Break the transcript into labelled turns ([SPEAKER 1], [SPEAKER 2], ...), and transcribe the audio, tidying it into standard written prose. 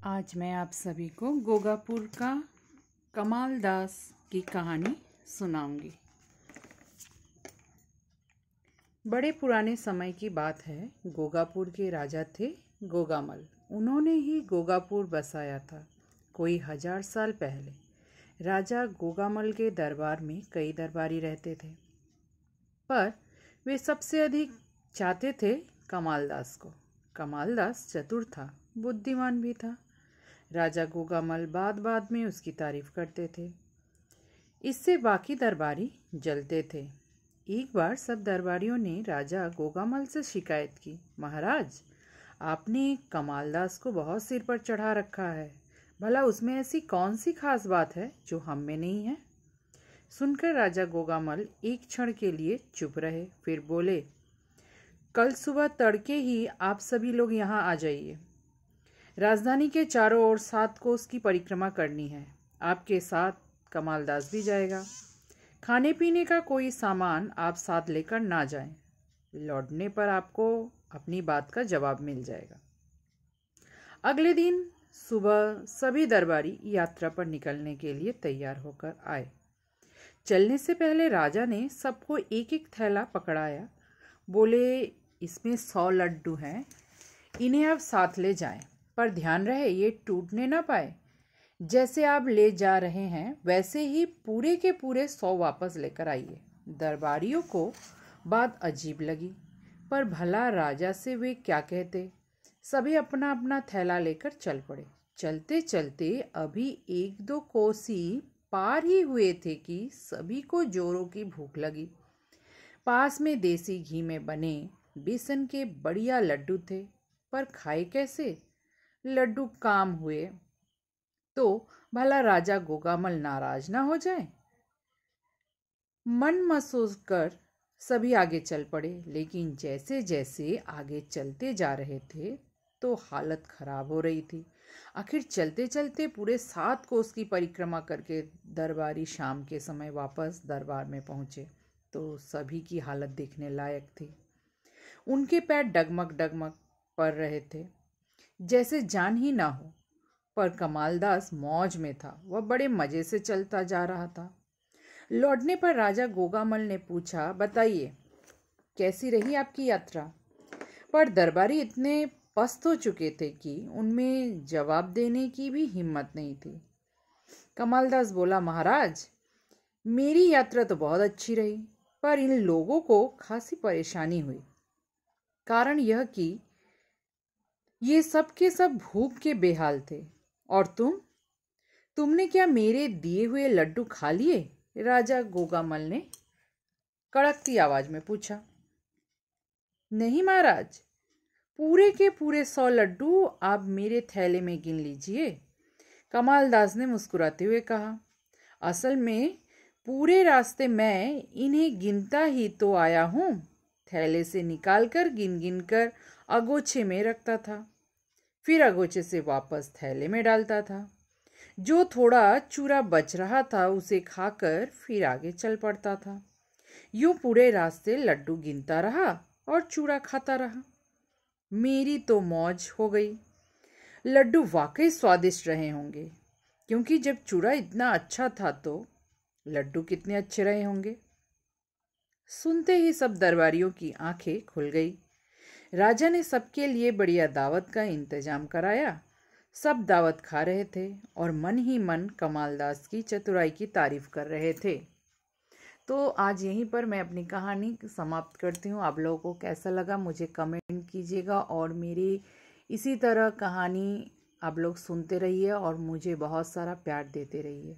[SPEAKER 1] आज मैं आप सभी को गोगापुर का कमाल दास की कहानी सुनाऊंगी। बड़े पुराने समय की बात है। गोगापुर के राजा थे गोगामल। उन्होंने ही गोगापुर बसाया था कोई 1000 साल पहले। राजा गोगामल के दरबार में कई दरबारी रहते थे, पर वे सबसे अधिक चाहते थे कमालदास को। कमालदास चतुर था, बुद्धिमान भी था। राजा गोगामल बाद में उसकी तारीफ करते थे। इससे बाकी दरबारी जलते थे। एक बार सब दरबारियों ने राजा गोगामल से शिकायत की, महाराज, आपने कमालदास को बहुत सिर पर चढ़ा रखा है। भला उसमें ऐसी कौन सी खास बात है जो हम में नहीं है? सुनकर राजा गोगामल एक क्षण के लिए चुप रहे, फिर बोले, कल सुबह तड़के ही आप सभी लोग यहाँ आ जाइए। राजधानी के चारों ओर 7 कोस की परिक्रमा करनी है। आपके साथ कमालदास भी जाएगा। खाने पीने का कोई सामान आप साथ लेकर ना जाएं। लौटने पर आपको अपनी बात का जवाब मिल जाएगा। अगले दिन सुबह सभी दरबारी यात्रा पर निकलने के लिए तैयार होकर आए। चलने से पहले राजा ने सबको एक एक थैला पकड़ाया। बोले, इसमें 100 लड्डू हैं, इन्हें आप साथ ले जाएं, पर ध्यान रहे ये टूटने ना पाए। जैसे आप ले जा रहे हैं वैसे ही पूरे के पूरे 100 वापस लेकर आइए। दरबारियों को बात अजीब लगी, पर भला राजा से वे क्या कहते। सभी अपना अपना थैला लेकर चल पड़े। चलते चलते अभी 1-2 कोसी पार ही हुए थे कि सभी को जोरों की भूख लगी। पास में देसी घी में बने बेसन के बढ़िया लड्डू थे, पर खाए कैसे? लड्डू काम हुए तो भला राजा गोगामल नाराज ना हो जाए। मन मसोस कर सभी आगे चल पड़े, लेकिन जैसे जैसे आगे चलते जा रहे थे तो हालत खराब हो रही थी। आखिर चलते चलते पूरे 7 कोस की परिक्रमा करके दरबारी शाम के समय वापस दरबार में पहुंचे तो सभी की हालत देखने लायक थी। उनके पैर डगमग डगमग पड़ रहे थे, जैसे जान ही ना हो। पर कमालदास मौज में था, वह बड़े मजे से चलता जा रहा था। लौटने पर राजा गोगामल ने पूछा, बताइए कैसी रही आपकी यात्रा? पर दरबारी इतने पस्त हो चुके थे कि उनमें जवाब देने की भी हिम्मत नहीं थी। कमालदास बोला, महाराज, मेरी यात्रा तो बहुत अच्छी रही, पर इन लोगों को खासी परेशानी हुई। कारण यह कि ये सब के सब भूख के बेहाल थे। और तुमने क्या मेरे दिए हुए लड्डू खा लिए? राजा गोगामल ने कड़कती आवाज में पूछा। नहीं महाराज, पूरे के पूरे 100 लड्डू आप मेरे थैले में गिन लीजिए। कमालदास ने मुस्कुराते हुए कहा, असल में पूरे रास्ते मैं इन्हें गिनता ही तो आया हूँ। थैले से निकालकर गिन गिन कर अगोछे में रखता था, फिर अगोचे से वापस थैले में डालता था। जो थोड़ा चूरा बच रहा था उसे खाकर फिर आगे चल पड़ता था। यूं पूरे रास्ते लड्डू गिनता रहा और चूरा खाता रहा। मेरी तो मौज हो गई। लड्डू वाकई स्वादिष्ट रहे होंगे, क्योंकि जब चूरा इतना अच्छा था तो लड्डू कितने अच्छे रहे होंगे। सुनते ही सब दरबारियों की आंखें खुल गई। राजा ने सबके लिए बढ़िया दावत का इंतजाम कराया। सब दावत खा रहे थे और मन ही मन कमालदास की चतुराई की तारीफ कर रहे थे। तो आज यहीं पर मैं अपनी कहानी समाप्त करती हूँ। आप लोगों को कैसा लगा मुझे कमेंट कीजिएगा, और मेरी इसी तरह कहानी आप लोग सुनते रहिए और मुझे बहुत सारा प्यार देते रहिए।